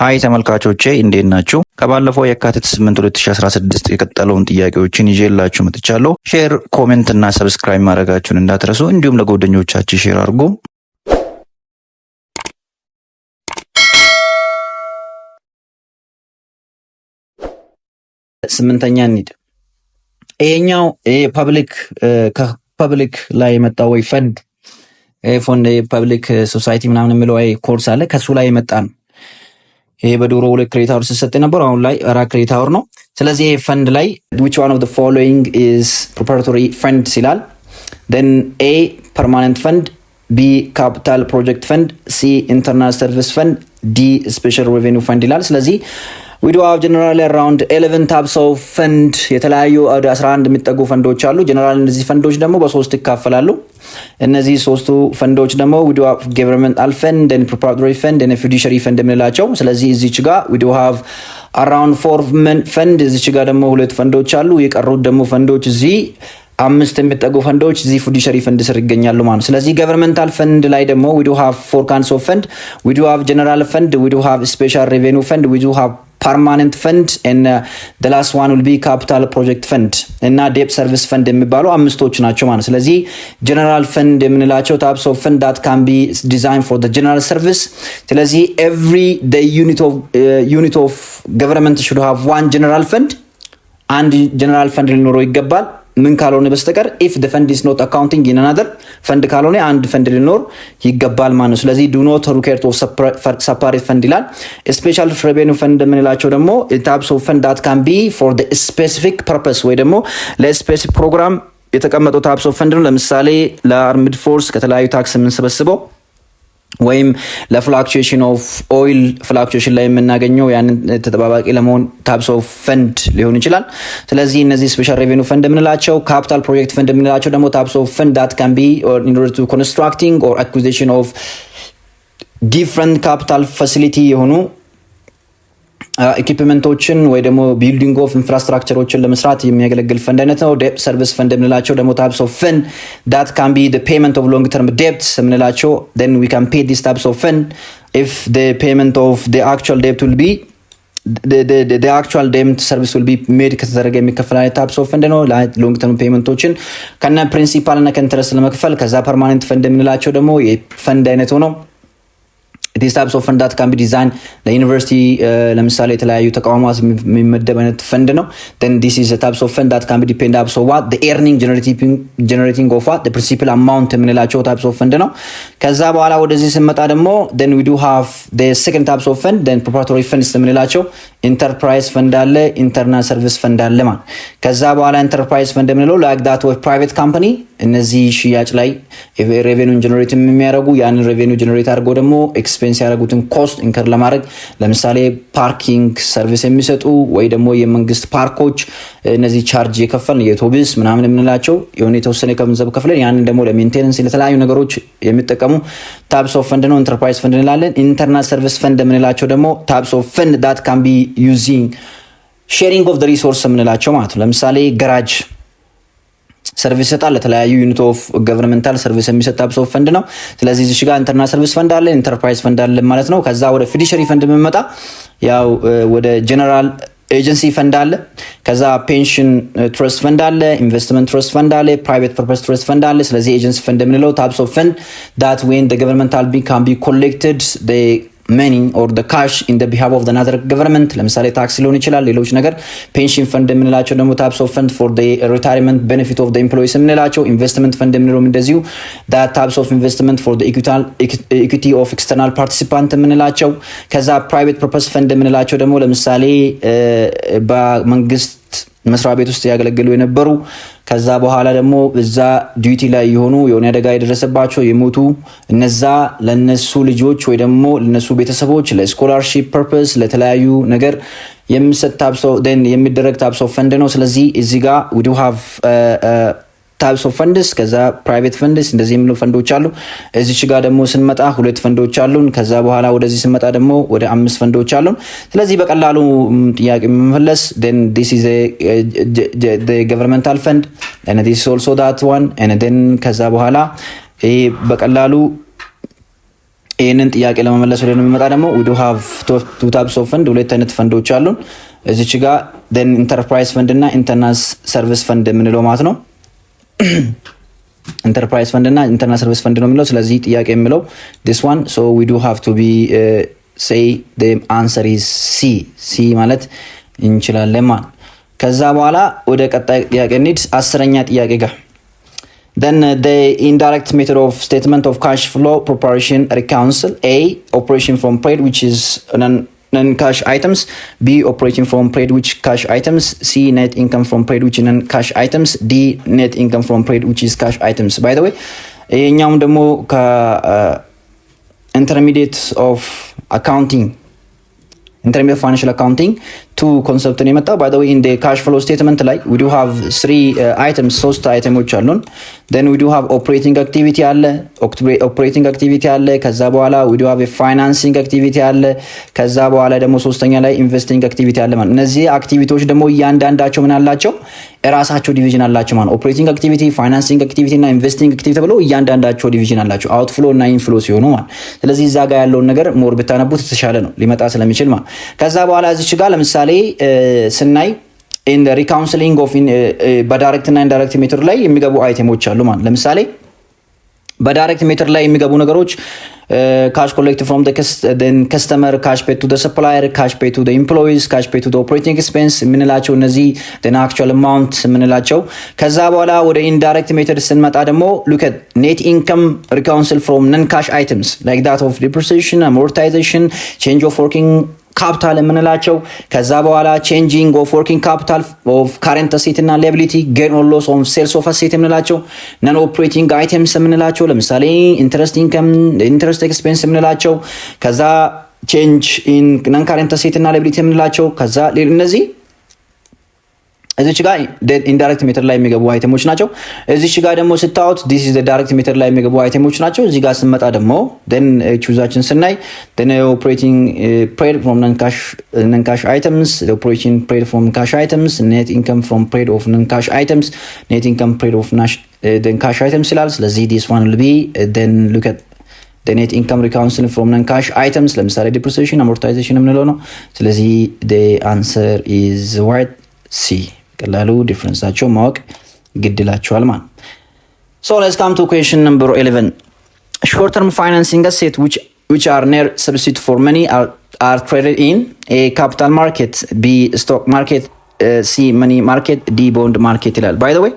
ሃይ ተመልካቾቼ እንዴት ናችሁ? ከባለፈው የካቲት 8 2016 የቀጠለውን ጥያቄዎችን ይዤላችሁ መጥቻለሁ። ሼር፣ ኮሜንት እና ሰብስክራይብ ማድረጋችሁን እንዳትረሱ፣ እንዲሁም ለጓደኞቻችሁ ሼር አድርጉ። ስምንተኛ እንሂድ። ይሄኛው ፐብሊክ ላይ የመጣው ወይ ፈንድ ፐብሊክ ሶሳይቲ ምናምን የሚለው ኮርስ አለ፣ ከሱ ላይ የመጣ ነው። ይሄ በድሮ 2 ክሬዲት አወር ሲሰጥ ነበር፣ አሁን ላይ 4 ክሬዲት አወር ነው። ስለዚህ ይሄ ፈንድ ላይ which one of the following is preparatory fund ይላል። then A permanent fund, B capital project fund, C internal service fund, D special revenue fund ይላል። ስለዚህ we do have generally around 11 types of fund የተለያዩ ወደ 11 የሚጠጉ ፈንዶች አሉ። ጀነራል እነዚህ ፈንዶች ደግሞ በሶስት ይካፈላሉ። እነዚህ ሶስቱ ፈንዶች ደግሞ we do have governmental fund and preparatory fund and fiduciary fund የምንላቸው። ስለዚህ እዚች ጋር we do have around 4 fund፣ እዚች ጋር ደግሞ 2 ፈንዶች አሉ። የቀሩት ደግሞ ፈንዶች እዚህ 5 የሚጠጉ ፈንዶች እዚህ fiduciary fund ስር ይገኛሉ ማለት። ስለዚህ governmental fund ላይ ደግሞ we do have 4 kinds of fund. we do have general fund, we do have special revenue fund, we do have permanent fund and the last one will be capital project fund እና debt service fund የሚባሉ አምስቶች ናቸው ማለት። ስለዚህ general fund የምንላቸው types of fund that can be designed for the general service። ስለዚህ every the unit of government should have one general fund and general fund ሊኖረው ይገባል። ምን ካልሆነ በስተቀር if the fund is not accounting in another fund ካልሆነ አንድ ፈንድ ሊኖር ይገባል ማለት ነው። ስለዚህ do not require to separate fund ይላል። special revenue fund የምንላቸው ደግሞ types of fund that can be for the specific purpose ወይ ደግሞ ለስፔሲፊክ ፕሮግራም የተቀመጡ types of fund ነው። ለምሳሌ ለአርምድ ፎርስ ከተለያዩ ታክስ የምንሰበስበው ወይም ለፍላክቹዌሽን ኦፍ ኦይል ፍላክቹዌሽን ላይ የምናገኘው ያንን ተጠባባቂ ለመሆን ታይፕስ ኦፍ ፈንድ ሊሆን ይችላል። ስለዚህ እነዚህ ስፔሻል ሬቬኒው ፈንድ የምንላቸው፣ ካፒታል ፕሮጀክት ፈንድ የምንላቸው ደግሞ ታይፕስ ኦፍ ፈንድ that can be in order to constructing or acquisition of different capital facility የሆኑ ኢኩዊፕመንቶችን ወይ ደግሞ ቢልዲንግ ኦፍ ኢንፍራስትራክቸሮችን ለመስራት የሚያገለግል ፈንድ አይነት ነው። ዴፕት ሰርቪስ ፈንድ የምንላቸው ደግሞ ታይፕስ ኦፍ ፈንድ that can be the payment of long term debts የምንላቸው then we can pay these types of fund if the payment of the actual debt will be the actual debt service will be made ከተደረገ የሚከፈል አይነት ታይፕስ ኦፍ ፈንድ ነው። ሎንግ ተርም ፔመንቶችን ከነ ፕሪንሲፓል እና ከኢንተረስት ለመክፈል። ከዛ ፐርማነንት ፈንድ የምንላቸው ደግሞ የፈንድ አይነት ሆነው these types of fund that can be designed ለዩኒቨርሲቲ ለምሳሌ የተለያዩ ተቋማት የሚመደብ አይነት ፈንድ ነው። then this is a types of fund that can be depend up so what the earning generating of what the principal amount የምንላቸው types of fund ነው። ከዛ በኋላ ወደዚህ ስንመጣ ደግሞ then we do have the second types of fund then preparatory funds የምንላቸው ኢንተርፕራይዝ ፈንድ አለ፣ ኢንተርናል ሰርቪስ ፈንድ አለ ማለት። ከዛ በኋላ ኢንተርፕራይዝ ፈንድ የምንለው like that of private company እነዚህ ሽያጭ ላይ ሬቬኒው ጀነሬት የሚያደርጉ ያንን ሬቬኒው ጀነሬት አድርገው ደግሞ ኤክስፔንስ ያደረጉትን ኮስት ኢንከር ለማድረግ ለምሳሌ ፓርኪንግ ሰርቪስ የሚሰጡ ወይ ደግሞ የመንግስት ፓርኮች እነዚህ ቻርጅ የከፈልን የአውቶቡስ ምናምን የምንላቸው የሆነ የተወሰነ ገንዘብ ከፍለን ያንን ደግሞ ለሜንቴናንስ ለተለያዩ ነገሮች የሚጠቀሙ ታይፕስ ኦፍ ፈንድ ነው፣ ኢንተርፕራይዝ ፈንድ እንላለን። ኢንተርናል ሰርቪስ ፈንድ የምንላቸው ደግሞ ታይፕስ ኦፍ ፈንድ that can be using sharing of the resource የምንላቸው ማለት ነው። ለምሳሌ ገራጅ ሰርቪስ ይሰጣል፣ ለተለያዩ ዩኒት ኦፍ ገቨርንመንታል ሰርቪስ የሚሰጥ ታይፕስ ኦፍ ፈንድ ነው። ስለዚህ እዚህ ጋር ኢንተርናል ሰርቪስ ፈንድ አለ፣ ኢንተርፕራይዝ ፈንድ አለ ማለት ነው። ከዛ ወደ ፊዱሸሪ ፈንድ የምንመጣ ያው ወደ ጀነራል ኤጀንሲ ፈንድ አለ፣ ከዛ ፔንሽን ትረስት ፈንድ አለ፣ ኢንቨስትመንት ትረስት ፈንድ አለ፣ ፕራይቬት ፐርፐስ ትረስት ፈንድ አለ። ስለዚህ ኤጀንሲ ፈንድ የምንለው ታይፕስ ኦፍ ፈንድ that when the governmental can be collected the money or the cash in the behalf of the other government ለምሳሌ ታክስ ሊሆን ይችላል፣ ሌሎች ነገር። ፔንሽን ፈንድ የምንላቸው ደግሞ types of fund for the retirement benefit of the employees የምንላቸው። ኢንቨስትመንት ፈንድ የምንለው እንደዚሁ that types of investment for the equity of external participant የምንላቸው። ከዛ private purpose fund የምንላቸው ደግሞ ለምሳሌ በመንግስት መስሪያ ቤት ውስጥ ያገለግሉ የነበሩ ከዛ በኋላ ደግሞ እዛ ዲዩቲ ላይ የሆኑ የሆነ አደጋ የደረሰባቸው የሞቱ እነዛ ለነሱ ልጆች ወይ ደግሞ ለነሱ ቤተሰቦች ለስኮላርሺፕ ፐርፐስ ለተለያዩ ነገር የሚሰጥ ታይፕስ ኦፍ then የሚደረግ ታይፕስ ኦፍ ፈንድ ነው። ስለዚህ እዚህ ጋር we do have ታይፕስ ኦፍ ፈንድስ ከዛ ፕራይቬት ፈንድስ እንደዚህ የሚሉ ፈንዶች አሉ። እዚች ጋር ደግሞ ስንመጣ 2 ፈንዶች አሉን። ከዛ በኋላ ወደዚህ ስንመጣ ደግሞ ወደ 5 ፈንዶች አሉን። ስለዚህ በቀላሉ ጥያቄ መመለስ then this is the governmental fund and this is also that one and then ከዛ በኋላ በቀላሉ ይሄንን ጥያቄ ለመመለስ ወደ ነው የሚመጣ ደግሞ we do have two types of fund ሁለት አይነት ፈንዶች አሉን እዚች ጋር then enterprise fund እና internal service fund የምንለው ማለት ነው enterprise fund እና internal service fund ነው የሚለው ስለዚህ ጥያቄ የሚለው this one so we do have to be say the answer is C ማለት እንችላለን ማለት ከዛ በኋላ ወደ ቀጣይ ጥያቄ እንሂድ 10ኛ ጥያቄ ጋር then the indirect method of statement of cash flow preparation reconcile A operation from paid which is non-cash items B operating from paid which cash items C net income from paid which non-cash items D net income from paid which is cash items by the way ይሄኛውም ደግሞ intermediate of accounting intermediate financial accounting two concept ነው የመጣው by the way in the cash flow statement like we do have three items ሶስት አይተሞች አሉን then we do have operating activity አለ ከዛ በኋላ we do have a financing activity አለ ከዛ በኋላ ደግሞ ሶስተኛ ላይ investing activity አለ ማለት እነዚህ አክቲቪቲዎች ደግሞ እያንዳንዳቸው ምን አላቸው ራሳቸው ዲቪዥን አላቸው ማለት operating activity financing activity እና investing activity ተብለው እያንዳንዳቸው ዲቪዥን አላቸው outflow እና inflow ሲሆኑ ማለት ስለዚህ እዛ ጋር ያለውን ነገር ሞር ብታነቡት የተሻለ ነው ሊመጣ ስለሚችል ማለት ከዛ በኋላ እዚች ጋር ለምሳሌ ስናይ in the reconciling of በዳይሬክት እና ኢንዳይሬክት ሜተድ ላይ የሚገቡ አይተሞች አሉ ማለት ለምሳሌ በዳይሬክት ሜተድ ላይ የሚገቡ ነገሮች cash collected from the customer cash paid to the supplier cash paid to the employees cash paid to the operating expense ምንላቸው እነዚህ the actual amount ምንላቸው ከዛ በኋላ ወደ indirect method ስንመጣ ደግሞ look at net income reconcile from non cash items like that of depreciation amortization change of working capital ምንላቸው ከዛ በኋላ changing of working capital of current asset እና liability gain or loss on sales of asset ምንላቸው non operating items ምንላቸው ለምሳሌ interest income interest expense ምንላቸው ከዛ change in non current asset እና liability ምንላቸው ከዛ እነዚህ እዚች ጋር ኢንዳይሬክት ሜተድ ላይ የሚገቡ አይተሞች ናቸው እዚች ጋር ደግሞ ስታውት this is the direct method ላይ የሚገቡ አይተሞች ናቸው እዚህ ጋር ስንመጣ ደግሞ then ቹዛችን ስናይ then operating paid from non cash items the operating paid from cash items net income from paid of non cash items net income paid of then cash items ይላል ስለዚህ this one will be then look at the net income reconciling from non cash items ለምሳሌ depreciation amortization የምንለው ነው ስለዚህ the answer is what C ቀላሉ ዲፈረንሳቸው ማወቅ ግድላቸዋል ማለት so let's come to question number 11 short term financing assets which are near substitute for money are traded in A capital market B stock market C money market D bond market ይላል by the way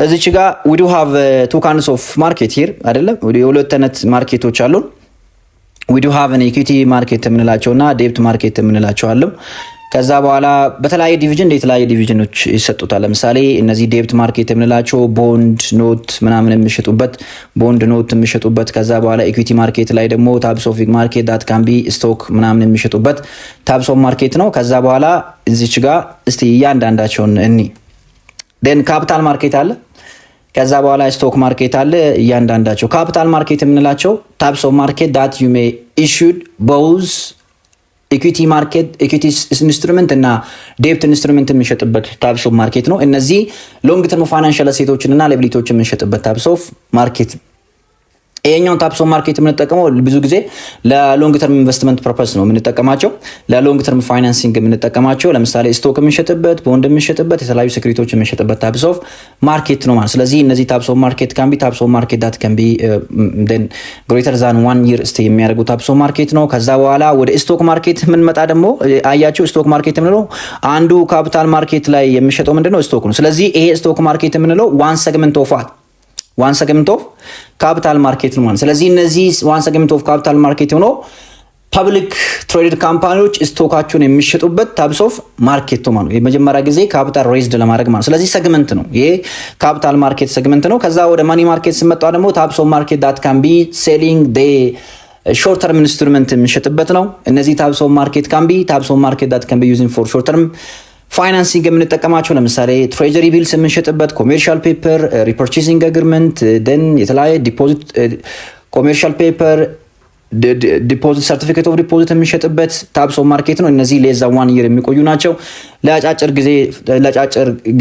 እዚች ጋር we do have two kinds of market here አይደለም ሁለት አይነት ማርኬቶች አሉ we do have an equity market የምንላቸውና debt market የምንላቸው አሉ ከዛ በኋላ በተለያየ ዲቪዥን የተለያየ ዲቪዥኖች ይሰጡታል ለምሳሌ እነዚህ ዴብት ማርኬት የምንላቸው ቦንድ ኖት ምናምን የሚሸጡበት ቦንድ ኖት የሚሸጡበት ከዛ በኋላ ኢኩዊቲ ማርኬት ላይ ደግሞ ታይፕስ ኦፍ ማርኬት ዳት ካን ቢ ስቶክ ምናምን የሚሸጡበት ታይፕስ ኦፍ ማርኬት ነው ከዛ በኋላ እዚች ጋር እስቲ እያንዳንዳቸውን እኒ then ካፒታል ማርኬት አለ ከዛ በኋላ ስቶክ ማርኬት አለ እያንዳንዳቸው ካፒታል ማርኬት የምንላቸው ታይፕስ ኦፍ ማርኬት ዳት ዩ ሜይ ኢሹድ ቦዝ ኢኩዊቲ ማርኬት ኢኩዊቲ ኢንስትሩመንት እና ዴብት ኢንስትሩመንት የሚሸጥበት ታይፕስ ኦፍ ማርኬት ነው እነዚህ ሎንግ ተርም ፋይናንሻል አሴቶችን እና ላያቢሊቲዎችን የሚሸጥበት ታይፕስ ኦፍ ማርኬት ይሄኛው ታይፕስ ኦፍ ማርኬት የምንጠቀመው ብዙ ጊዜ ለሎንግ ተርም ኢንቨስትመንት ፐርፐስ ነው የምንጠቀማቸው ለሎንግ ተርም ፋይናንሲንግ የምንጠቀማቸው ለምሳሌ ስቶክ የምንሸጥበት ቦንድ የምንሸጥበት የተለያዩ ሴኩሪቲዎች የምንሸጥበት ታይፕስ ኦፍ ማርኬት ነው ማለት ስለዚህ እነዚህ ታይፕስ ኦፍ ማርኬት ካን ቢ ታይፕስ ኦፍ ማርኬት ዳት ካን ቢ then greater than 1 year stay የሚያደርጉ ታይፕስ ኦፍ ማርኬት ነው ከዛ በኋላ ወደ ስቶክ ማርኬት የምንመጣ ደግሞ አያችሁ ስቶክ ማርኬት የምንለው አንዱ ካፒታል ማርኬት ላይ የሚሸጠው ምንድነው ስቶክ ነው ስለዚህ ይሄ ስቶክ ማርኬት የምንለው one segment of capital market ነው ማለት ስለዚህ እነዚህ one segment of capital market ሆኖ ፐብሊክ ትሬድድ ካምፓኒዎች ስቶካቸውን የሚሸጡበት ታይፕስ ኦፍ ማርኬት ነው ማለት የመጀመሪያ ጊዜ ካፒታል ሬዝድ ለማድረግ ማለት ስለዚህ ሴግመንት ነው ይሄ ካፒታል ማርኬት ሴግመንት ነው ከዛ ወደ ማኒ ማርኬት ስንመጣ ደግሞ ታይፕስ ኦፍ ማርኬት that can be selling the short term instrument የሚሸጥበት ነው እነዚህ ታይፕስ ኦፍ ማርኬት can be types of market that can be using for short term ፋይናንሲንግ የምንጠቀማቸው ለምሳሌ ትሬጀሪ ቢልስ የምንሸጥበት ኮሜርሻል ፔፐር ሪፐርቼሲንግ አግሪመንት ደን የተለያየ ዲፖዚት ኮሜርሻል ፔፐር ዲፖዚት ሰርቲፊኬት ኦፍ ዲፖዚት የምንሸጥበት ታይፕስ ኦፍ ማርኬት ነው እነዚህ ለዛ 1 year የሚቆዩ ናቸው ለአጫጭር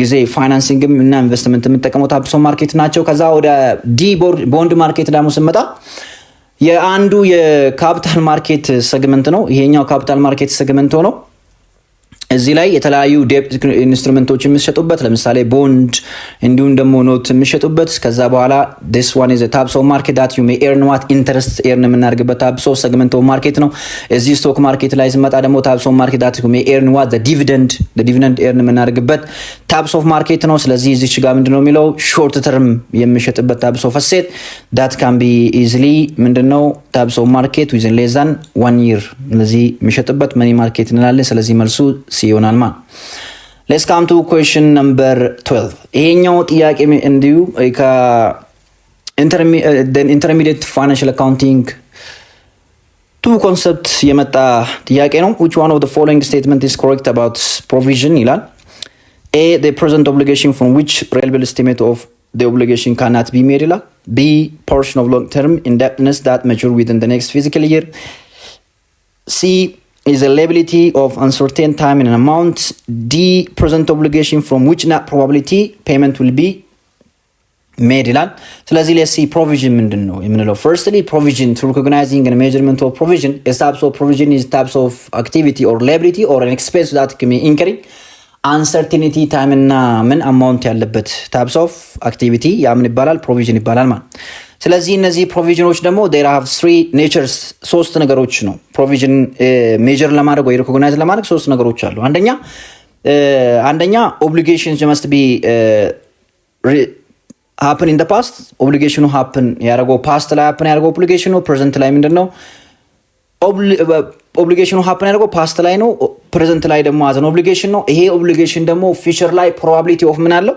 ጊዜ ፋይናንሲንግ እና ኢንቨስትመንት የምንጠቀመው ታይፕስ ኦፍ ማርኬት ናቸው ከዛ ወደ ዲ ቦንድ ማርኬት ደግሞ ስንመጣ የአንዱ የካፒታል ማርኬት ሴግመንት ነው። ይሄኛው ካፒታል ማርኬት ሴግመንት ሆኖ እዚህ ላይ የተለያዩ ዴፕ ኢንስትሩመንቶች የሚሸጡበት ለምሳሌ ቦንድ እንዲሁም ደግሞ ኖት የሚሸጡበት ከዛ በኋላ this one is a types of market that you may earn what interest earn የምናደርግበት types of segment of market ነው። እዚህ ስቶክ ማርኬት ላይ ስመጣ ደግሞ types of market that you may earn what the dividend earn የምናደርግበት types of market ነው። ስለዚህ እዚህ ጋር ምንድነው የሚለው short term የሚሸጥበት types of asset that can be easily ምንድነው types of market within less than 1 year ስለዚህ የሚሸጥበት money market እንላለን። ስለዚህ መልሱ ሲሆናል ማለት let's come to question number 12 ይሄኛው ጥያቄ እንዲሁ intermediate financial accounting two concepts የመጣ ጥያቄ ነው። which one of the following statement is correct about provision ይላል። A the present obligation from which reliable estimate of the obligation cannot be made ይላል። B portion of long term indebtedness that mature within the next fiscal year. C is a liability of uncertain time and amount. D present obligation from which not probability payment will be made ይላል። ስለዚህ let's see provision ምንድን ነው የምንለው። firstly provision to recognizing and measurement of provision is types of provision is types of activity or liability or an expense that can be incurring uncertainty time እና ምን amount ያለበት types of activity ያ ምን ይባላል provision ይባላል ማለት። ስለዚህ እነዚህ ፕሮቪዥኖች ደግሞ they have three natures ሶስት ነገሮች ነው ፕሮቪዥን ሜጀር ለማድረግ ወይ ሪኮግናይዝ ለማድረግ ሶስት ነገሮች አሉ። አንደኛ obligations must be happen in the past obligation happen ያደረገው past ላይ happen ያደረገው obligation present ላይ ምንድነው obligation happen ያደረገው past ላይ ነው present ላይ ደግሞ as an obligation ነው። ይሄ obligation ደግሞ future ላይ probability of ምን አለው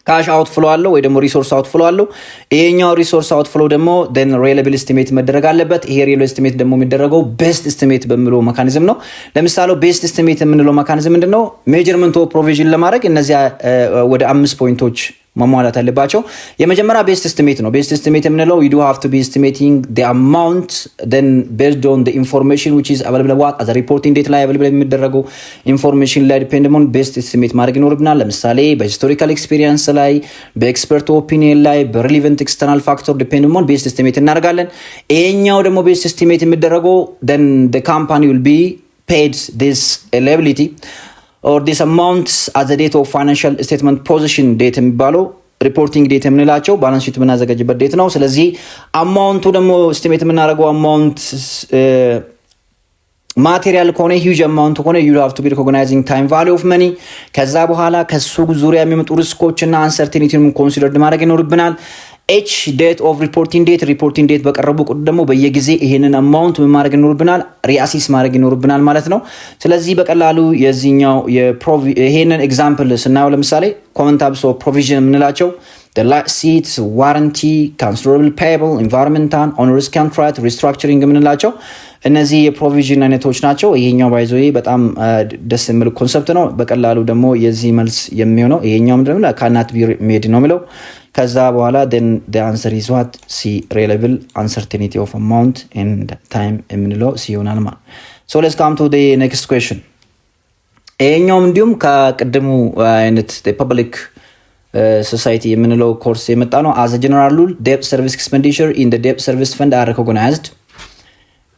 ካሽ አውትፍሎ አለው ወይ ደግሞ ሪሶርስ አውትፍሎ አለው። ይሄኛው ሪሶርስ አውትፍሎ ደግሞ then reliable estimate መደረግ አለበት። ይሄ reliable estimate ደግሞ የሚደረገው best estimate በሚለው ሜካኒዝም ነው። ለምሳሌ best estimate የምንለው ሜካኒዝም ምንድነው? measurement of provision ለማድረግ እነዚህ ወደ 5 ፖይንቶች መሟላት አለባቸው። የመጀመሪያ ቤስት ኤስቲሜት ነው። ቤስት ኤስቲሜት የምንለው you do have to be estimating the amount then based on the information which is available what as a reporting date ላይ available የሚደረገው ኢንፎርሜሽን ላይ ዲፔንድ ሆኖ ቤስት ኤስቲሜት ማድረግ ይኖርብናል። ለምሳሌ በሂስቶሪካል ኤክስፒሪየንስ ላይ በኤክስፐርት ኦፒኒየን ላይ በሪሌቨንት ኤክስተርናል ፋክተር ዲፔንድ ሆኖ ቤስት ኤስቲሜት እናደርጋለን። ይሄኛው ደግሞ ቤስት ኤስቲሜት የሚደረገው then the company will be paid this liability or this amount as the date of financial statement position date የሚባለው ሪፖርቲንግ ዴት የምንላቸው ባላንስ ሺት የምናዘጋጅበት ዴት ነው። ስለዚህ አማውንቱ ደግሞ ስቲሜት የምናደርገው አማውንት ማቴሪያል ከሆነ ሂውጅ አማውንት ከሆነ you have to be recognizing time value of money ከዛ በኋላ ከሱ ዙሪያ የሚመጡ ሪስኮች እና አንሰርቲኒቲን ኮንሲደርድ ማድረግ ይኖርብናል። ኤች ዴት ኦፍ ሪፖርቲንግ ዴት በቀረቡ ቁጥር ደግሞ በየጊዜ ይሄንን አማውንት ማድረግ ይኖርብናል፣ ሪአሲስ ማድረግ ይኖርብናል ማለት ነው። ስለዚህ በቀላሉ የዚህኛው ይሄንን ኤግዛምፕል ስናየው ለምሳሌ common types of provision የምንላቸው the seats warranty considerable payable environmental onerous contract restructuring የምንላቸው እነዚህ የፕሮቪዥን አይነቶች ናቸው። ይሄኛው ባይዞ በጣም ደስ የሚል ኮንሰፕት ነው። በቀላሉ ደግሞ የዚህ መልስ የሚሆነው ይሄኛው ምንድነው cannot be made ነው የሚለው። ከዛ በኋላ then the answer is what c reliable uncertainty of amount and time የምንለው ሲሆናል ማለት። so let's come to the next question። ይሄኛው እንዲሁም ከቀደሙ አይነት the public society የምንለው ኮርስ የመጣ ነው። as a general rule debt service expenditure in the debt service fund are recognized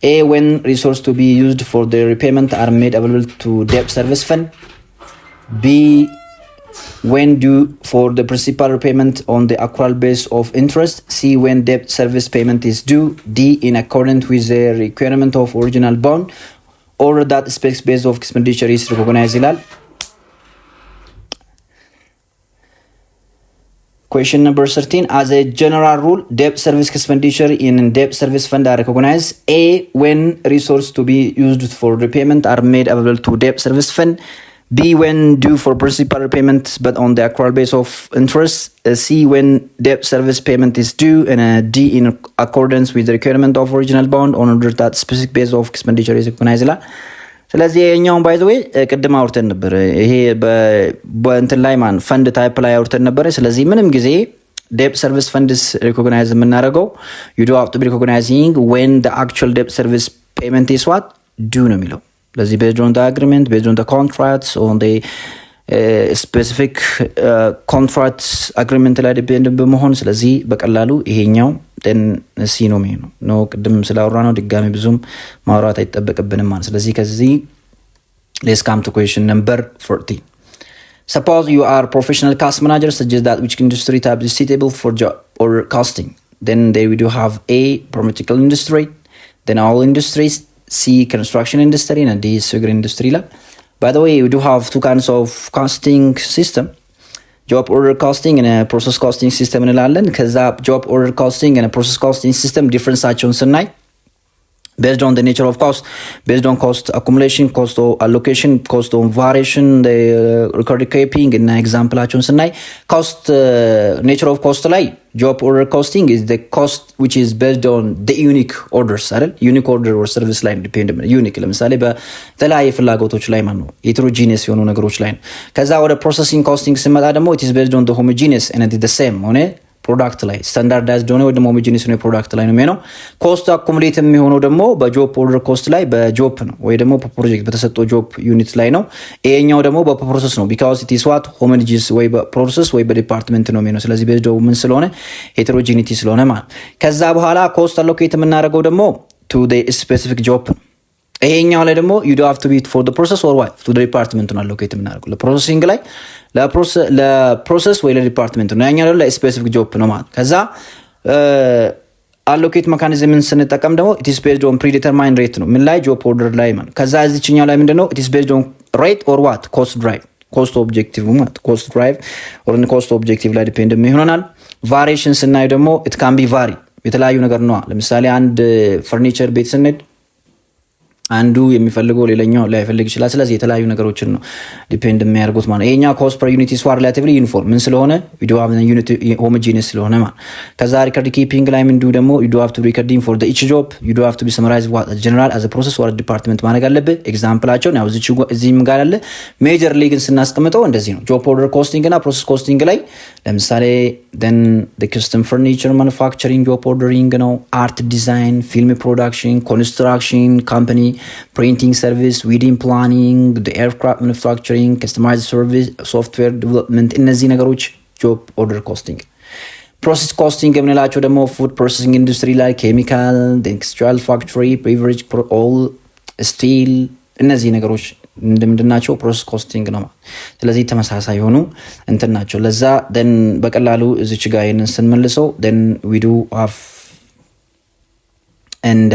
a when resources to be used for the repayment are made available to debt service fund, b when due for the principal repayment on the accrual base of interest, c when debt service payment is due, d in accordance with the requirement of original bond or that specs base of expenditure is recognized ይላል። Question number 13. As a general rule, debt service expenditure in debt service fund are recognized a when resources to be used for repayment are made available to debt service fund, b when due for principal repayment but on the accrual base of interest, c when debt service payment is due, and d in accordance with the requirement of original bond on order that specific base of expenditure is recognized ይላል። ስለዚህ የኛውን ባይ ዘ ወይ ቅድም አውርተን ነበር። ይሄ በእንትን ላይ ማን ፈንድ ታይፕ ላይ አውርተን ነበር። ስለዚህ ምንም ጊዜ debt service fund is recognized የምናደርገው you do have to be recognizing when the actual debt service payment is what due ነው የሚለው። ስለዚህ based on the agreement, based on the contracts, on the specific contracts agreement ላይ ዲፔንድ በመሆን ስለዚህ በቀላሉ ይሄኛው then ሲ ነው የሚሆነው ነው ቅድም ስላወራ ነው ድጋሚ ብዙም ማውራት አይጠበቅብንም ማለት ስለዚህ ከዚህ let's come to question number 14 suppose you are professional cost manager suggest that which industry type is suitable for job or costing then they will have a pharmaceutical industry then all industries C construction industry and D sugar industry la by the way we do have two kinds of costing system job order costing and a process costing system እንላለን ከዛ job order costing and a process costing system differenceአቸውን ስናይ based on the nature of cost based on cost accumulation cost of allocation cost of variation the record keeping እና ኤግዛምፕላቸውን ስናይ cost nature of cost ላይ job order costing is the cost which is based on the unique orders አይደል unique order or service line dependent unique ለምሳሌ በተለያየ ፍላጎቶች ላይ ማለት ነው heterogeneous የሆኑ ነገሮች ላይ ነው ከዛ ወደ processing costing ስመጣ ደግሞ it is based on the homogeneous and it is the same ሆነ ፕሮዳክት ላይ ስታንዳርዳይዝድ ሆነ ወይ ደግሞ ሆሞጂኒየስ ነው ፕሮዳክት ላይ ነው የሚሆነው ኮስት አኩሙሌት የሚሆነው ደግሞ በጆብ ኦርደር ኮስት ላይ በጆብ ነው ወይ ደግሞ በፕሮጀክት በተሰጠው ጆብ ዩኒት ላይ ነው ይሄኛው ደግሞ በፕሮሰስ ነው because it is what homogeneous ወይ በፕሮሰስ ወይ በዲፓርትመንት ነው የሚሆነው ስለዚህ ቤዝድ ምን ስለሆነ ሄቴሮጂኒቲ ስለሆነ ማለት ከዛ በኋላ ኮስት አሎኬት የምናደርገው ደግሞ to the specific job ይሄኛው ላይ ደግሞ you do have to be for the process or what to the department ነው አሎኬት የምናደርገው ለፕሮሰሲንግ ላይ ለፕሮሰስ ወይ ለዲፓርትመንት ነው ያኛው ላይ ስፔሲፊክ ጆብ ነው ማለት ከዛ አሎኬት ሜካኒዝምን ስንጠቀም ደግሞ it is based on predetermined rate ነው ምን ላይ ጆብ ኦርደር ላይ ማለት ከዛ እዚህኛው ላይ ምንድነው it is based on rate or what cost drive cost objective ማለት cost drive or cost objective ላይ ዲፔንድ ይሆናል ቫሪዬሽን ስናይ ደግሞ it can be vary የተለያዩ ነገር ነው ለምሳሌ አንድ ፈርኒቸር ቤት ስንሄድ አንዱ የሚፈልገው ሌላኛው ላይፈልግ ይችላል ስለዚህ የተለያዩ ነገሮችን ነው ዲፔንድ የሚያደርጉት ማለት ይሄኛ ኮስት ፐር ዩኒት ኢዝ ሪሌቲቭሊ ዩኒፎርም ምን ስለሆነ we do have the unit homogeneous ስለሆነ ማለት ከዛ ሪከርድ ኪፒንግ ላይ ምን ደግሞ you do have to recording for the each job you do have to be summarize what general as a process or a department ማድረግ አለበት ኤግዛምፕላቸው ነው እዚህም ጋር አለ ሜጀር ሊግን ስናስቀምጠው እንደዚህ ነው job order costing እና process costing ላይ ለምሳሌ then the custom furniture manufacturing job ordering ነው art design film production construction company printing service wedding planning the aircraft manufacturing customized service software development እነዚህ ነገሮች job order costing process costing የምንላቸው ደግሞ food processing industry ላይ chemical the industrial factory beverage all steel እነዚህ ነገሮች እንደምንድናቸው process costing ነው ስለዚህ ተመሳሳይ ሆኑ እንትናቸው ለዛ then በቀላሉ እዚች ጋር ይሄንን ስንመልሰው then we do have and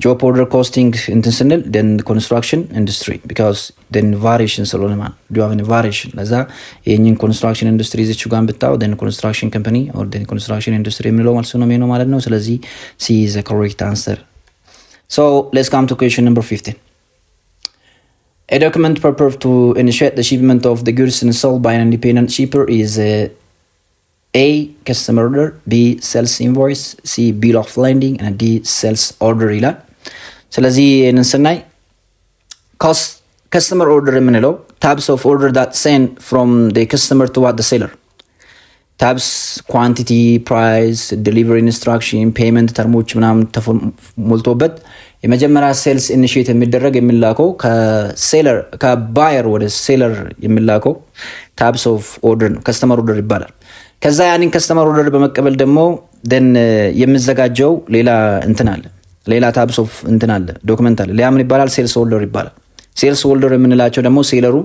job order costing እንትን ስንል then construction industry because then variation ስለሆነ ማለት do have any variation ለዛ የኛን construction industry እዚች ጋር ብታው then construction company or then construction industry የሚለው ማለት ነው ስለዚህ C is the correct answer so let's come to question number 15 a document prepared to initiate the shipment of the goods and sold by an independent shipper is A customer order B sales invoice C bill of lading and D sales order ይላል ስለዚህ እነን ስናይ customer order የምንለው types of order that send from the customer to what the seller types quantity price delivery instruction payment termoች ምናምን ተሞልቶበት የመጀመሪያ ሴልስ ኢኒሺየት የሚደረግ የሚላከው ከሴለር ከባየር ወደ ሴለር የሚላከው types of order customer order ይባላል ከዛ ያንን customer order በመቀበል ደግሞ then የሚዘጋጀው ሌላ እንትን አለ ሌላ types of እንትን አለ ዶክመንት አለ ሊያምን ይባላል ሴልስ ኦርደር ይባላል ሴልስ ኦርደር የምንላቸው ደግሞ ሴለሩ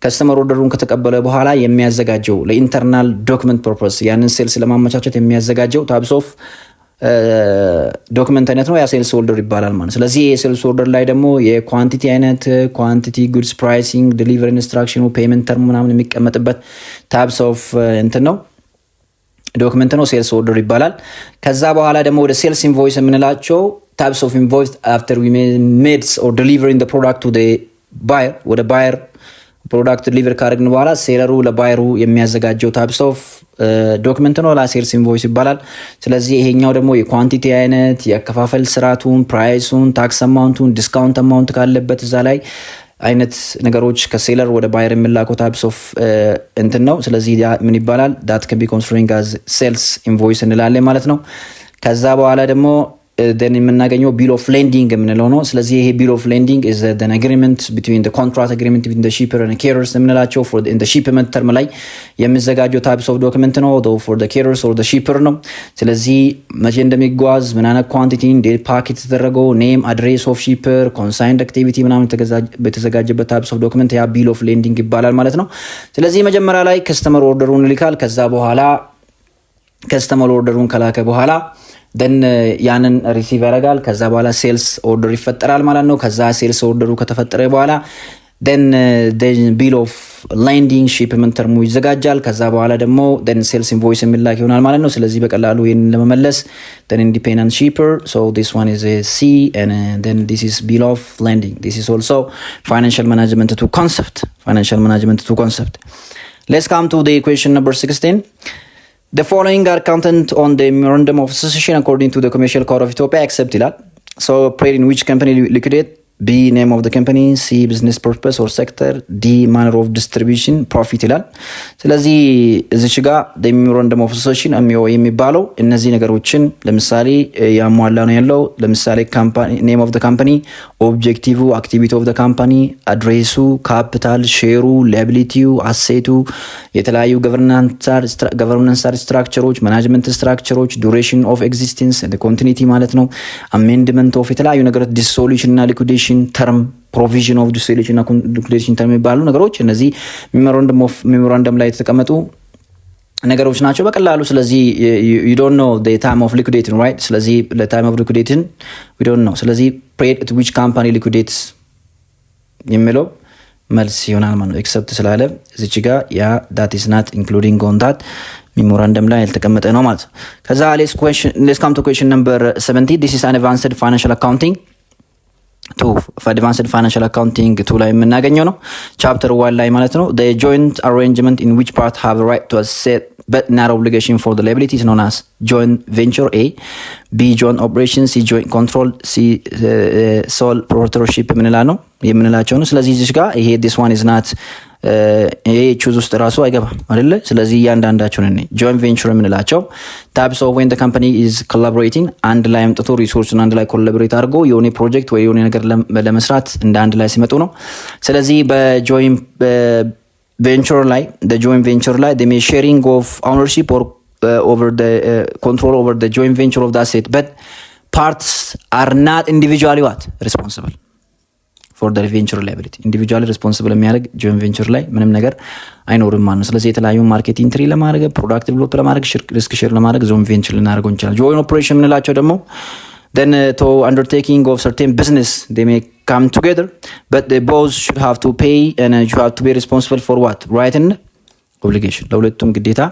ከስተመር ኦርደሩን ከተቀበለ በኋላ የሚያዘጋጀው ለኢንተርናል ዶክመንት ፐርፐስ ያንን ሴልስ ለማመቻቸት የሚያዘጋጀው types of ዶክመንት አይነት ነው ያ ሴልስ ኦርደር ይባላል ማለት ስለዚህ የሴልስ ኦርደር ላይ ደግሞ የኳንቲቲ አይነት ኳንቲቲ ጉድስ ፕራይሲንግ ዴሊቨሪ ኢንስትራክሽኑ ፔመንት ተርም ምናምን የሚቀመጥበት types of እንትን ነው ዶክመንት ነው ሴልስ ኦርደር ይባላል ከዛ በኋላ ደግሞ ወደ ሴልስ ኢንቮይስ የምንላቸው types of invoice after we made or delivering the product to the buyer ወደ buyer product deliver ካደረግን በኋላ ሴለሩ ለባየሩ የሚያዘጋጀው types of ዶክመንት ነው ሴልስ ኢንቮይስ ይባላል ስለዚህ ይሄኛው ደግሞ የኳንቲቲ አይነት የአከፋፈል ስርዓቱን ፕራይሱን ታክስ አማውንቱን ዲስካውንት አማውንት ካለበት እዛ ላይ አይነት ነገሮች ከሴለር ወደ ባየር የሚላከው types of እንትን ነው ስለዚህ ምን ይባላል that can be considering as sales invoice እንላለን ማለት ነው ከዛ በኋላ ደግሞ then የምናገኘው bill of lending የምንለው ነው። ስለዚህ ይሄ bill of lending is an agreement between the contract agreement between the shipper and the carriers የምንላቸው for in the shipment term ላይ የሚዘጋጀው types of document ነው though for the carriers or the shipper ነው። ስለዚህ መቼ እንደሚጓዝ ምን አይነት ኳንቲቲ እንዴት ፓኬት የተደረገው name address of shipper consigned activity ምናምን በተዘጋጀበት types of document ያ bill of lending ይባላል ማለት ነው። ስለዚህ መጀመሪያ ላይ ከስተመር ኦርደሩን ይልካል። ከዛ በኋላ ከስተመር ኦርደሩን ከላከ በኋላ then ያንን ሪሲቭ ያደርጋል። ከዛ በኋላ ሴልስ ኦርደር ይፈጠራል ማለት ነው። ከዛ ሴልስ ኦርደሩ ከተፈጠረ በኋላ then the bill of lending shipment term ይዘጋጃል። ከዛ በኋላ ደግሞ then sales invoice የሚላክ ይሆናል ማለት ነው። ስለዚህ በቀላሉ ይሄን ለመመለስ then independent shipper, so this one is a C, and then this is bill of lending. This is also financial management to concept. Let's come to the question number 16. The following are content on the memorandum of association according to the commercial code of Ethiopia except ይላል። So paid in which company liquidate? B name of the company, C business purpose or sector, D manner of distribution, profit ይላል። ስለዚህ እዚች ጋር the memorandum of association የሚባለው እነዚህ ነገሮችን ለምሳሌ ያሟላ ነው ያለው። ለምሳሌ company name of the company, objective, activity of the company, address, capital, share, liability, asset, የተለያዩ governance structures, management structures, duration of existence and the continuity ማለት ነው። amendment of የተለያዩ ነገሮች dissolution እና liquidation term, provision of dissolution እና liquidation term የሚባሉ ነገሮች እነዚህ memorandum ላይ የተቀመጡ ነገሮች ናቸው በቀላሉ። ስለዚህ you don't know the time of liquidating, right? ስለዚህ the time of liquidating we don't know። ስለዚህ paid at which company liquidates የሚለው መልስ ይሆናል ማለት ነው። except ስላለ እዚች ጋር ያ that is not including on that memorandum ላይ ያልተቀመጠ ነው ማለት ነው። ከዛ let's come to question number 17. This is an advanced financial accounting to advanced financial accounting to ላይ የምናገኘው ነው chapter 1 ላይ ማለት ነው። The joint arrangement in which part have the right to asset but not obligation for the liability is known as joint venture. A, B joint operation, C joint control, C sole proprietorship የምንላቸው ነው። ስለዚህ እዚህ ጋር ይሄ this one is not ይሄ ቹዝ ውስጥ ራሱ አይገባም አይደለ? ስለዚህ እያንዳንዳቸው ነው ጆይንት ቬንቸር የምንላቸው types of when the company is collaborating አንድ ላይ አምጥቶ ሪሶርስን አንድ ላይ ኮላቦሬት አድርጎ የሆነ ፕሮጀክት ወይ የሆነ ነገር ለመስራት እንደ አንድ ላይ ሲመጡ ነው። ስለዚህ በጆይንት ቬንቸር ላይ the may sharing of ownership or over the control over the joint venture of the asset but parts are not individually responsible for the venture liability. individually responsible የሚያደርግ joint venture ላይ ምንም ነገር አይኖርም ማለት ነው። ስለዚህ የተለያዩ ማርኬቲንግ ትሪ ለማድረግ ፕሮዳክት ዴቨሎፕ ለማድረግ ሪስክ ሼር ለማድረግ joint venture ልናደርገው እንችላለን። joint operation የምንላቸው ደግሞ then to undertaking of certain business they may come together but they both should have to pay and you have to be responsible for what right and obligation ለሁለቱም ግዴታ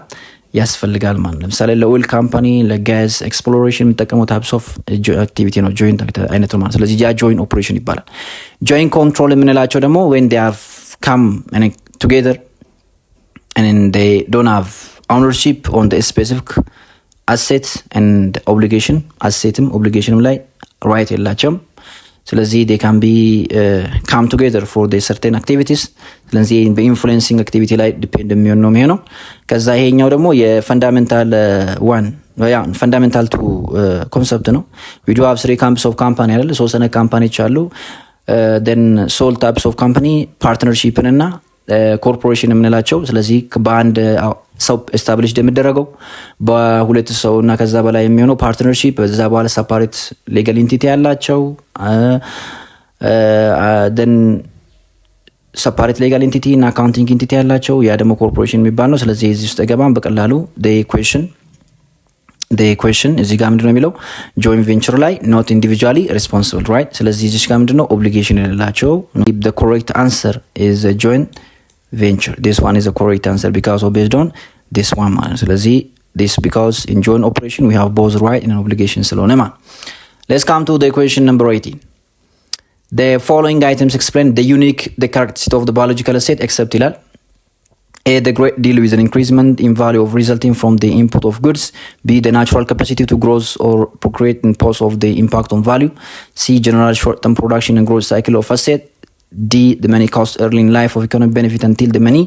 ያስፈልጋል ማለት ነው። ለምሳሌ ለኦይል ካምፓኒ ለጋዝ ኤክስፕሎሬሽን የምንጠቀመው ታይፕስ ኦፍ አክቲቪቲ ነው ጆይንት አይነት ነው ማለት። ስለዚህ ያ ጆይንት ኦፕሬሽን ይባላል። ጆይንት ኮንትሮል የምንላቸው ደግሞ when they have come together and they don't have ownership on the specific assets and obligation assetም obligationም ላይ right የላቸውም። ስለዚህ they can be come together for the certain activities። ስለዚህ በኢንፍሉዌንሲንግ አክቲቪቲ ላይ ዲፔንድ የሚሆን ነው የሚሆነው። ከዛ ይሄኛው ደግሞ የፈንዳሜንታል ፈንዳሜንታል ቱ ኮንሰፕት ነው። we do have three types of company አይደል? ሶስት አይነት ካምፓኒዎች አሉ። then sole types of company, partnership እና ኮርፖሬሽን የምንላቸው። ስለዚህ በአንድ ሰው ኤስታብሊሽድ የሚደረገው በሁለት ሰው እና ከዛ በላይ የሚሆነው ፓርትነርሺፕ፣ በዛ በኋላ ሰፓሬት ሌጋል ኢንቲቲ ያላቸው then ሰፓሬት ሌጋል ኢንቲቲ እና አካውንቲንግ ኢንቲቲ ያላቸው ያ ደግሞ ኮርፖሬሽን የሚባል ነው። ስለዚህ እዚህ ውስጥ ገባን በቀላሉ the equation እዚህ ጋር ምንድነው የሚለው joint venture ላይ not individually responsible, right? ስለዚህ እዚህ ጋር ምንድነው obligation ያላቸው። the correct answer is a joint venture. This one is a correct answer because of based on this one man. ስለዚህ this because in joint operation we have both right and obligation ስለሆነ ማለት። Let's come to the equation number 18. The following items explain the characteristic of the biological asset except ይላል። A, the great deal with an increasement in value of resulting from the input of goods. B, the natural capacity to grow or procreate and pause of the impact on value. C, general short-term production and growth cycle of asset. D, the money cost early in life of economic benefit until the money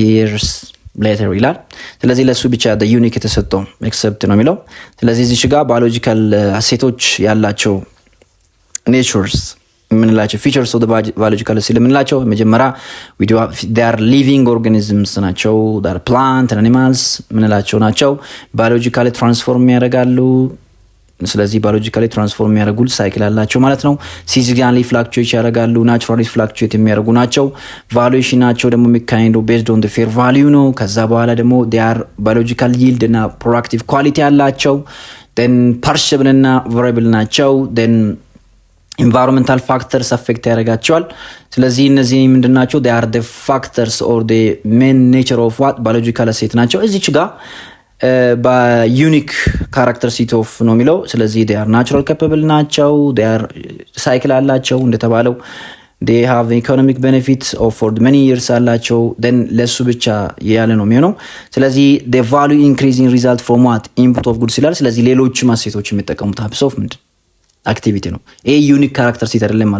years ሌተር ይላል። ስለዚህ ለሱ ብቻ the unique የተሰጠው except ነው የሚለው። ስለዚህ እዚህ ጋር ባዮሎጂካል እሴቶች ያላቸው natures የምንላቸው features of the biological እሴት የምንላቸው መጀመሪያ they are living organisms ናቸው። they are plant and animals የምንላቸው ናቸው። biologically transform ያደርጋሉ። ስለዚህ ባዮሎጂካሊ ትራንስፎርም የሚያደርጉ ሳይክል አላቸው ማለት ነው። ሲዝጋሊ ፍላክቹዌት ያደርጋሉ። ናቹራሊ ፍላክቹዌት የሚያደርጉ ናቸው። ቫሉዌሽን ናቸው ደግሞ የሚካሄደው ቤዝድ ኦን ፌር ቫሊዩ ነው። ከዛ በኋላ ደግሞ ዲያር ባዮሎጂካል ይልድ እና ፕሮዳክቲቭ ኳሊቲ ያላቸው ን ፐርሽብል እና ቫሪብል ናቸው። ን ኢንቫይሮንመንታል ፋክተርስ አፌክት ያደርጋቸዋል። ስለዚህ እነዚህ ምንድን ናቸው? ዲያር ፋክተርስ ኦር ሜን ኔቸር ኦፍ ዋት ባዮሎጂካል እሴት ናቸው። እዚች ጋር በዩኒክ ካራክተር ሲት ኦፍ ነው የሚለው። ስለዚህ they are natural capable ናቸው። they are ሳይክል አላቸው እንደተባለው they have economic benefits of for many years አላቸው። then ለሱ ብቻ ያለ ነው የሚሆነው። ስለዚህ the value increasing result from what input of goods ይላል። ስለዚህ ሌሎች ማሴቶች የሚጠቀሙት types of ምንድን አክቲቪቲ ነው። ይሄ ዩኒክ ካራክተር ሲት አይደለም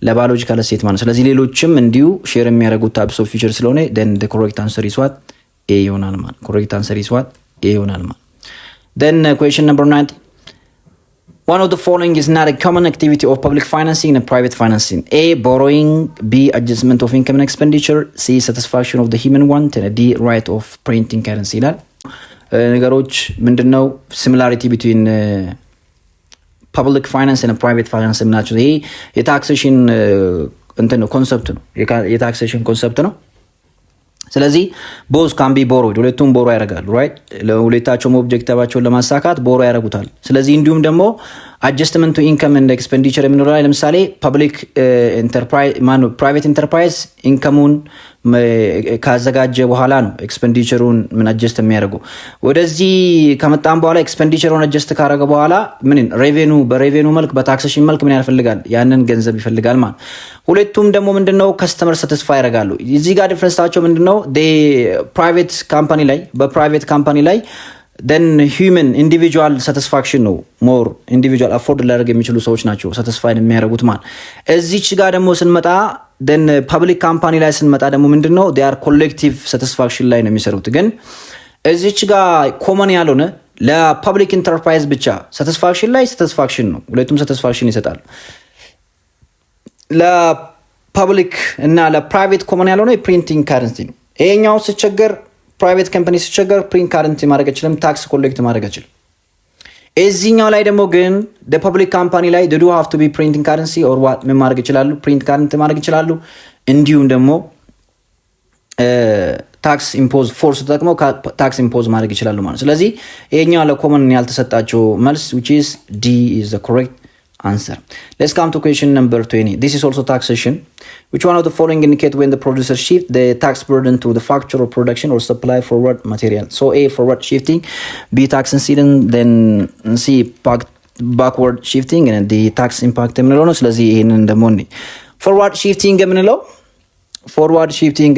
ለባዮሎጂካል እሴት ማለት። ስለዚህ ሌሎችም እንዲሁ ሼር የሚያደርጉት types of feature ስለሆነ then the correct answer is what A ይሆናል ማለት። correct answer is what A ይሆናል ማለት። then question number 9, one of the following is not a common activity of public financing and private financing. A borrowing, B adjustment of income and expenditure, C satisfaction of the human want, and D right of printing currency ይላል። ነገሮች ምንድነው similarity between public finance and private finance ናቸው። ይሄ የታክሴሽን እንትን ነው ኮንሰፕት ነው። የታክሴሽን ኮንሰፕት ነው። ስለዚህ ቦዝ ካን ቢ ቦሮድ ሁለቱም ቦሮ ያደርጋሉ ራይት። ለሁለታቸውም ኦብጀክቲቫቸውን ለማሳካት ቦሮ ያደርጉታል። ስለዚህ እንዲሁም ደግሞ አጀስትመንት ቱ ኢንካም ኤንድ ኤክስፔንዲቸር የምንለው ላይ ለምሳሌ ፐብሊክ ኢንተርፕራይዝ ፕራይቬት ኢንተርፕራይዝ ኢንካሙን ካዘጋጀ በኋላ ነው ኤክስፔንዲቸሩን ምን አጀስት የሚያደርገው። ወደዚህ ከመጣም በኋላ ኤክስፔንዲቸሩን አጀስት ካደረገ በኋላ ምን ሬቬኑ በሬቬኑ መልክ በታክሴሽን መልክ ምን ያፈልጋል? ያንን ገንዘብ ይፈልጋል ማለት። ሁለቱም ደግሞ ምንድነው ከስተመር ሳቲስፋይ ያደርጋሉ። እዚህ ጋር ዲፈረንሳቸው ምንድነው? ፕራይቬት ካምፓኒ ላይ በፕራይቬት ካምፓኒ ላይ then human individual satisfaction ነው more individual afford ሊያደርግ የሚችሉ ሰዎች ናቸው satisfied የሚያደርጉት ማለት። እዚች ጋር ደግሞ ስንመጣ then public company ላይ ስንመጣ ደግሞ ምንድነው they are collective satisfaction ላይ ነው የሚሰሩት። ግን እዚች ጋር common ያልሆነ ለpublic enterprise ብቻ satisfaction ላይ satisfaction ነው። ሁለቱም satisfaction ይሰጣሉ። ለpublic እና ለprivate common ያልሆነ printing currency ነው። ይሄኛው ሲቸገር ፕራይቬት ካምፓኒ ሲቸገር ፕሪንት ካረንሲ ማድረግ አይችልም፣ ታክስ ኮሌክት ማድረግ አይችልም። እዚህኛው ላይ ደግሞ ግን the public company ላይ they do have to be printing currency or what ምን ማድረግ ይችላሉ? ፕሪንት ካረንሲ ማድረግ ይችላሉ። እንዲሁም ደግሞ ታክስ ኢምፖዝ ፎርስ ተጠቅመው ታክስ ኢምፖዝ ማድረግ ይችላሉ ማለት። ስለዚህ ይሄኛው ለኮመን ያልተሰጣቸው መልስ which is D is the correct answer. Let's come to question number 20. This is also taxation. Which one of the following indicate when the producer shift the tax burden to the factor of production or supply forward material? So A forward shifting, B tax incident, then C backward shifting, and the tax impact የምንለው ነው። ስለዚህ ይሄንን ደግሞ forward shifting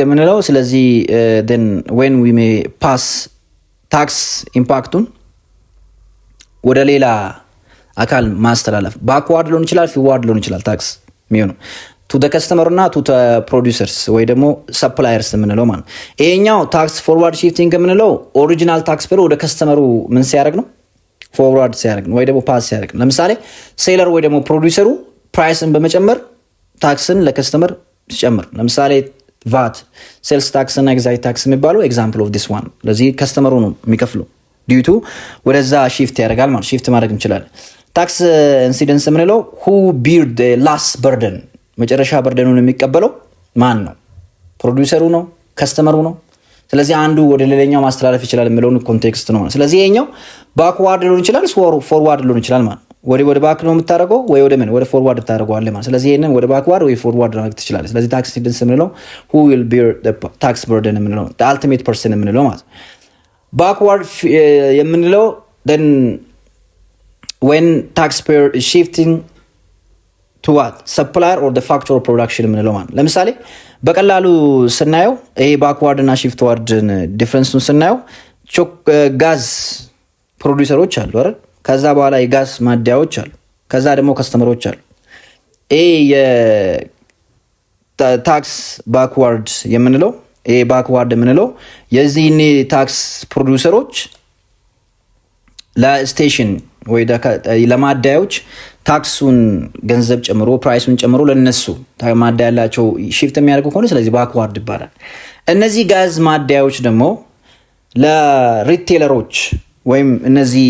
የምንለው ስለዚህ then when we may pass tax impactun ወደ ሌላ አካል ማስተላለፍ ባክዋርድ ሊሆን ይችላል፣ ፊዋርድ ሊሆን ይችላል። ታክስ የሚሆነው ቱ ዘ ከስተመር እና ቱ ዘ ፕሮዲዩሰርስ ወይ ደግሞ ሰፕላየርስ የምንለው ማለት። ይሄኛው ታክስ ፎርዋርድ ሺፍቲንግ የምንለው ኦሪጂናል ታክስ ፔሩ ወደ ከስተመሩ ምን ሲያደርግ ነው? ፎርዋርድ ሲያደርግ ነው ወይ ደግሞ ፓስ ሲያደርግ ነው። ለምሳሌ ሴለር ወይ ደግሞ ፕሮዲዩሰሩ ፕራይስን በመጨመር ታክስን ለከስተመር ሲጨምር፣ ለምሳሌ ቫት ሴልስ ታክስ እና ኤግዛይት ታክስ የሚባለው ኤግዛምፕል ኦፍ ዲስ ዋን። ለዚህ ከስተመሩ ነው የሚከፍለው ዲዩቱ ወደዛ ሺፍት ያደርጋል ማለት ሺፍት ማድረግ እንችላለን። ታክስ ኢንሲደንስ የምንለው who bear the last burden መጨረሻ በርደኑን የሚቀበለው ማን ነው? ፕሮዲዩሰሩ ነው? ከስተመሩ ነው? ስለዚህ አንዱ ወደ ሌላኛው ማስተላለፍ ይችላል የሚለውን ኮንቴክስት ነው። ስለዚህ ይሄኛው ባክዋርድ ሊሆን ይችላል፣ ፎርዋርድ ሊሆን ይችላል ማለት ወደ ባክ ነው የምታደርገው ወይ ወደ ፎርዋርድ ታደርገዋለህ ማለት። ስለዚህ ይሄንን ወደ ባክዋርድ ወይ ፎርዋርድ ማድረግ ትችላለህ። ስለዚህ ታክስ ኢንሲደንስ የምንለው who will bear the tax burden የምንለው the ultimate person የምንለው ማለት። ባክዋርድ የምንለው then when taxpayer is shifting to what supplier or the factor of production የምንለው ማለት። ለምሳሌ በቀላሉ ስናየው ይሄ ባክዋርድ እና ሺፍት ዋርድን ዲፈረንሱን ስናየው ጋዝ ፕሮዲዩሰሮች አሉ አይደል? ከዛ በኋላ የጋዝ ማደያዎች አሉ፣ ከዛ ደግሞ ከስተመሮች አሉ። ይሄ የታክስ ባክዋርድ የምንለው ይሄ ባክዋርድ የምንለው የዚህኔ ታክስ ፕሮዲውሰሮች ለስቴሽን ወይ ለማዳዮች ታክሱን ገንዘብ ጨምሮ ፕራይሱን ጨምሮ ለነሱ ማዳ ያላቸው ሺፍት የሚያደርጉ ከሆነ ስለዚህ ባክዋርድ ይባላል። እነዚህ ጋዝ ማዳዮች ደግሞ ለሪቴለሮች ወይም እነዚህ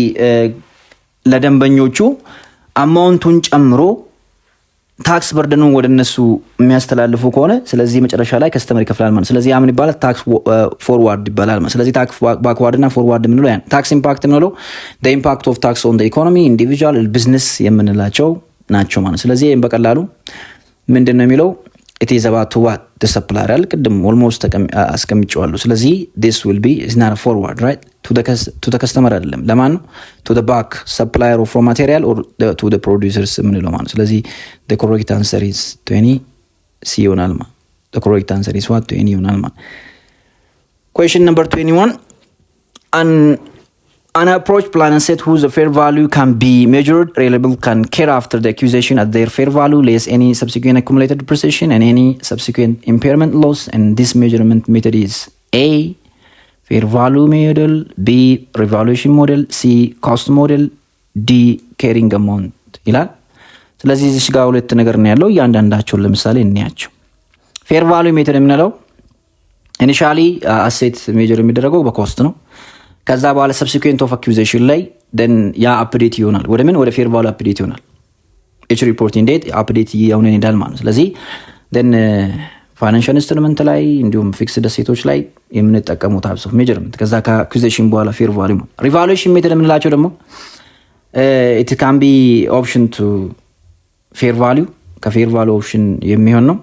ለደንበኞቹ አማውንቱን ጨምሮ ታክስ በርደኑን ወደ እነሱ የሚያስተላልፉ ከሆነ ስለዚህ መጨረሻ ላይ ከስተመር ይከፍላል ማለት። ስለዚህ ምን ይባላል? ታክስ ፎርዋርድ ይባላል ማለት። ስለዚህ ታክስ ባክዋርድ እና ፎርዋርድ የምንለው ያን ታክስ ኢምፓክት የምንለው the impact of tax on the economy individual business የምንላቸው ናቸው ማለት። ስለዚህ ይሄን በቀላሉ ምንድነው የሚለው it is about to what the supplier ያል ቅድም almost አስቀምጬዋለሁ። ስለዚህ this will be is not a forward right to the customer አይደለም ለማን ነው? to the back supplier of raw material or to the producers የምንለው ማለት። ስለዚህ the correct answer is 20 C ይሆናል ማለት። the correct answer is what 20 ይሆናል ማለት። question number 21 an approach plan and set whose fair value can be measured reliable can care after the accusation at their fair value less any subsequent accumulated depreciation and any subsequent impairment loss, and this measurement method is A fair value model, B revaluation model, C cost model, D carrying amount ይላል። ስለዚህ እዚህ ጋር ሁለት ነገር ነው ያለው። እያንዳንዳቸውን ለምሳሌ እንያቸው። ፌር ቫልዩ ሜተድ የምንለው ኢኒሻሊ አሴት ሜጀር የሚደረገው በኮስት ነው። ከዛ በኋላ ሰብሲኩዌንት ኦፍ አኪዩዜሽን ላይ ደን ያ አፕዴት ይሆናል ወደ ምን ወደ ፌር ቫልዩ አፕዴት ይሆናል። ኤች ሪፖርቲንግ ዴት አፕዴት ይሆናል ይሄዳል ማለት። ስለዚህ ደን ፋይናንሻል ኢንስትሩመንት ላይ እንዲሁም ፊክስድ አሴቶች ላይ የምንጠቀመው ታይፕስ ኦፍ ሜጀርመንት ከዛ ከአኪዩዜሽን በኋላ ፌር ቫልዩ ነው። ሪቫሉዌሽን ሜተድ የምንላቸው ደግሞ ኢት ካን ቢ ኦፕሽን ቱ ፌር ቫልዩ ከፌር ቫልዩ ኦፕሽን የሚሆን ነው።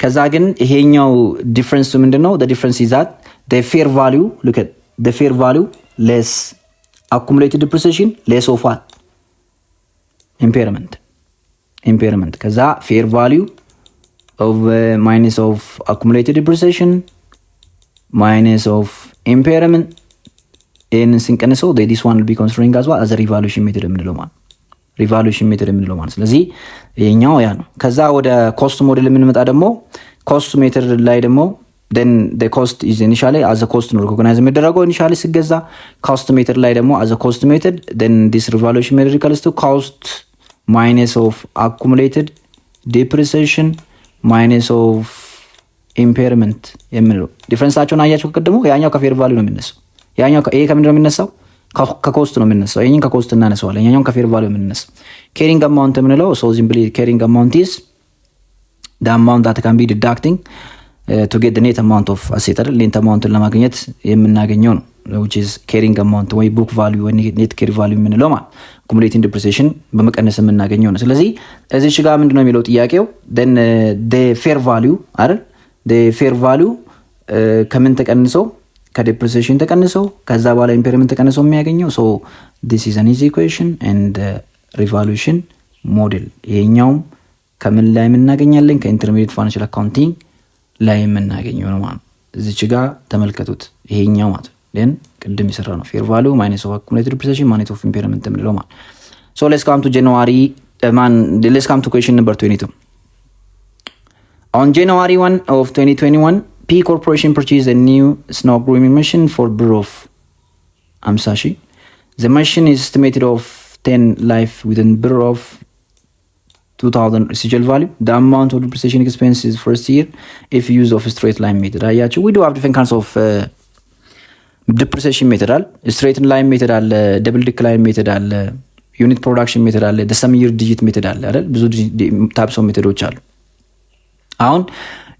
ከዛ ግን ይሄኛው ዲፍረንሱ ምንድነው? the difference is that the fair value look at the fair value less accumulated depreciation less of what impairment ከዛ fair value of minus of accumulated depreciation minus of impairment in ሲንቀንሰው this one will be considering as well as a revaluation method የምንለው ማለት ስለዚህ ይሄኛው ያ ነው። ከዛ ወደ ኮስት ሞዴል የምንመጣ ደግሞ ኮስት ሜተድ ላይ ደግሞ then the cost is initially as a cost ነው recognize የሚደረገው initially ሲገዛ። cost method ላይ ደግሞ as a cost method then this revaluation method equals to cost minus of accumulated depreciation minus of impairment የምንለው ዲፈረንሳቸውን አያችሁ። ከቀደሙ ያኛው ከፌር ቫልዩ ነው የሚነሳው፣ ያኛው ይሄ ከምንድን ነው የሚነሳው? ከኮስት ነው የሚነሳው። ይሄን ከኮስት እናነሳዋለን፣ ያኛው ከፌር ቫልዩ ነው የሚነሳው። carrying amount የምንለው so simply carrying amount is the amount that can be deducting to get the net amount of asset አይደል? net amount ለማግኘት የምናገኘው ነው which is carrying amount ወይ book value ወይ net carry value የምንለው ማለት accumulating depreciation በመቀነስ የምናገኘው ነው። ስለዚህ እዚህ ጋር ምንድነው የሚለው ጥያቄው then the fair value አይደል? the fair value ከምን ተቀንሰው ከdepreciation ተቀንሰው ከዛ በኋላ impairment ተቀንሰው የሚያገኘው so this is an easy equation and revaluation model ይሄኛው ከምን ላይ የምናገኛለን? ከኢንተርሚዲየት ፋይናንሻል አካውንቲንግ ላይ የምናገኘው ነው ማለት። እዚች ጋር ተመልከቱት ይሄኛው ማለት then ቅድም ይሰራ ነው fair value minus of accumulated depreciation minus of impairment የምንለው ማለት። so let's come to question number 22. On January 1 of 2021 P Corporation purchased a new snow grooming machine for Bureau of Amsashi. The machine is estimated of 10 life within Bureau of 2000 residual value. The amount of depreciation expense is first year if use of a straight line method. We do have different kinds of depreciation method. Straight line method, double decline method, unit production method, the sum year digit method. ብዙ types of methods አሉ። አሁን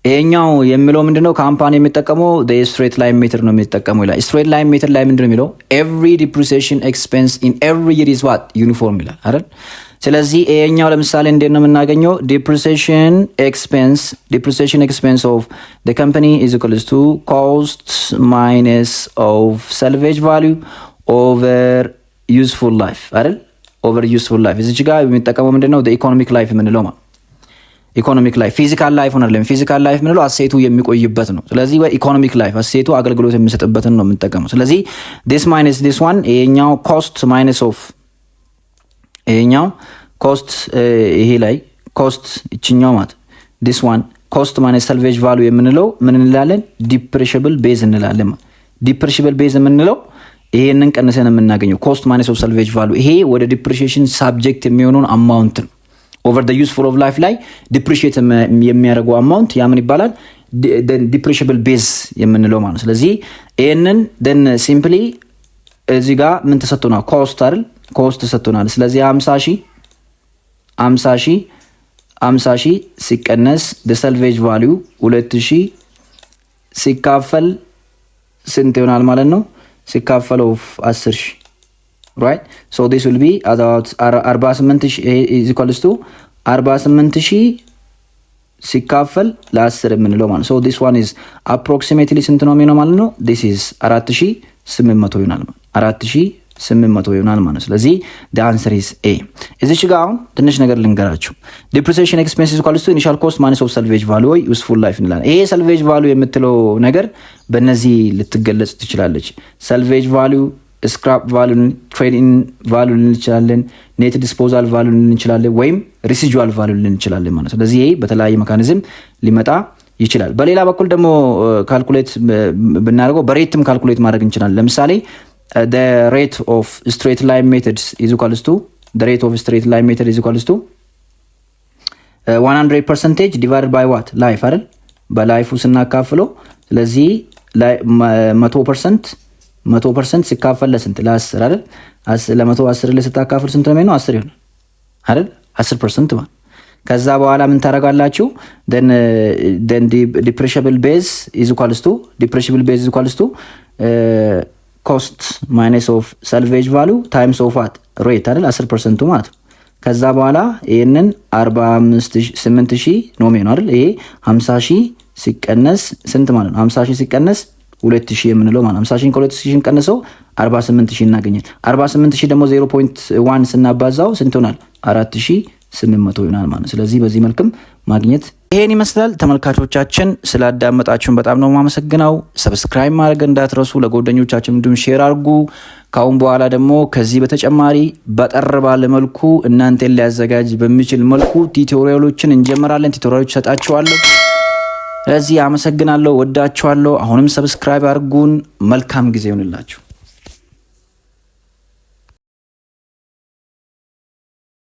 ይሄኛው የሚለው ምንድነው? ካምፓኒ የሚጠቀመው the straight line method ነው የሚጠቀመው ይላል። straight line method ላይ ምንድነው የሚለው? every depreciation expense in every year is what uniform ይላል አይደል? ስለዚህ ይሄኛው ለምሳሌ እንዴት ነው የምናገኘው? depreciation expense of the company is equals to cost minus of salvage value over useful life አይደል? over useful life እዚህ ጋር የሚጠቀመው ምንድነው? the economic life የምንለው ማለት ኢኮኖሚክ ላይፍ ፊዚካል ላይፍ ሆነ አይደለም። ፊዚካል ላይፍ ምንለው አሴቱ የሚቆይበት ነው። ስለዚህ ወይ ኢኮኖሚክ ላይፍ አሴቱ አገልግሎት የሚሰጥበትን ነው የምንጠቀመው። ስለዚህ this minus this one ይሄኛው cost minus of ይሄኛው cost ይሄ ላይ cost እቺኛው ማለት this one ኮስት ማይነስ ሰልቬጅ ቫልዩ የምንለው ምን እንላለን? ዲፕሪሺየብል ቤዝ እንላለን። ዲፕሪሺየብል ቤዝ የምንለው ይሄንን ቀንሰን የምናገኘው ኮስት ማይነስ ኦፍ ሰልቬጅ ቫልዩ ይሄ ወደ ዲፕሪሺየሽን ሳብጀክት የሚሆነውን አማውንት ነው። ኦቨር ዘ ዩዝፉል ኦፍ ላይፍ ላይ ዲፕሪሺየት የሚያደርገው አማውንት ያ ምን ይባላል? ዲፕሪሺየብል ቤዝ የምንለው ማለት ነው። ስለዚህ ይሄንን ደን ሲምፕሊ እዚህ ጋር ምን ተሰጥቶናል? ኮስት አይደል? ኮስት ተሰጥቶናል። ስለዚህ 50 ሺህ ሲቀነስ the salvage value 2000 ሲካፈል ስንት ይሆናል ማለት ነው? ሲካፈል of 10,000 right? So this will be about 48,000 is equals to 48,000 ሲካፈል ለ10 የምንለው ማለት ነው። So this one is approximately ስንት ነው የሚሆነው ማለት ነው? This is 4800 ይሆናል ማለት 4800 ይሆናል ማለት ነው። ስለዚህ the answer is A። እዚች ጋር አሁን ትንሽ ነገር ልንገራችሁ። depreciation expenses equals to initial cost minus of salvage value useful life እንላለን። ይሄ salvage value የምትለው ነገር በእነዚህ ልትገለጽ ትችላለች። salvage value scrap value trade in value ልንችላለን፣ net disposal value ልንችላለን፣ ወይም residual value ልንችላለን ማለት ነው። ስለዚህ ይሄ በተለያየ ሜካኒዝም ሊመጣ ይችላል። በሌላ በኩል ደግሞ ካልኩሌት ብናደርገው በሬትም ካልኩሌት ማድረግ እንችላለን። ለምሳሌ the rate of straight line methods is equals to the rate of straight line method is equals to 100% divided by what? life አይደል? በላይፉ ስናካፍለው ስለዚህ 100% ሲካፈል ለስንት? ለ10 አይደል? ለ110 ለስታካፍል ስንት ነው የሚሆነው? 10 ይሆናል አይደል? 10% ማለት ከዛ በኋላ ምን ታረጋላችሁ? then depreciable base is equals to cost minus of salvage value times of what? rate አይደል? 10% ማለት ነው። ከዛ በኋላ ይሄንን 45000 ነው የሚሆነው አይደል? ይሄ 50000 ሲቀነስ ስንት ማለት ነው? 50000 ሲቀነስ 2000 የምንለው ማለት 50000 ከ2000 ቀንሰው 48000 እናገኛለን። 48000 ደግሞ 0.1 ስናባዛው ስንት ይሆናል? 4800 ይሆናል ማለት ነው። ስለዚህ በዚህ መልክም ማግኘት ይሄን ይመስላል። ተመልካቾቻችን ስላዳመጣችሁን በጣም ነው የማመሰግነው። ሰብስክራይብ ማድረግ እንዳትረሱ፣ ለጓደኞቻችን እንዲሁም ሼር አድርጉ። ካሁን በኋላ ደግሞ ከዚህ በተጨማሪ በጠር ባለ መልኩ እናንተን ሊያዘጋጅ በሚችል መልኩ ቲዩቶሪያሎችን እንጀምራለን። ቲዩቶሪያሎች ሰጣችኋለሁ። ስለዚህ አመሰግናለሁ፣ ወዳችኋለሁ። አሁንም ሰብስክራይብ አድርጉን። መልካም ጊዜ ይሁንላችሁ።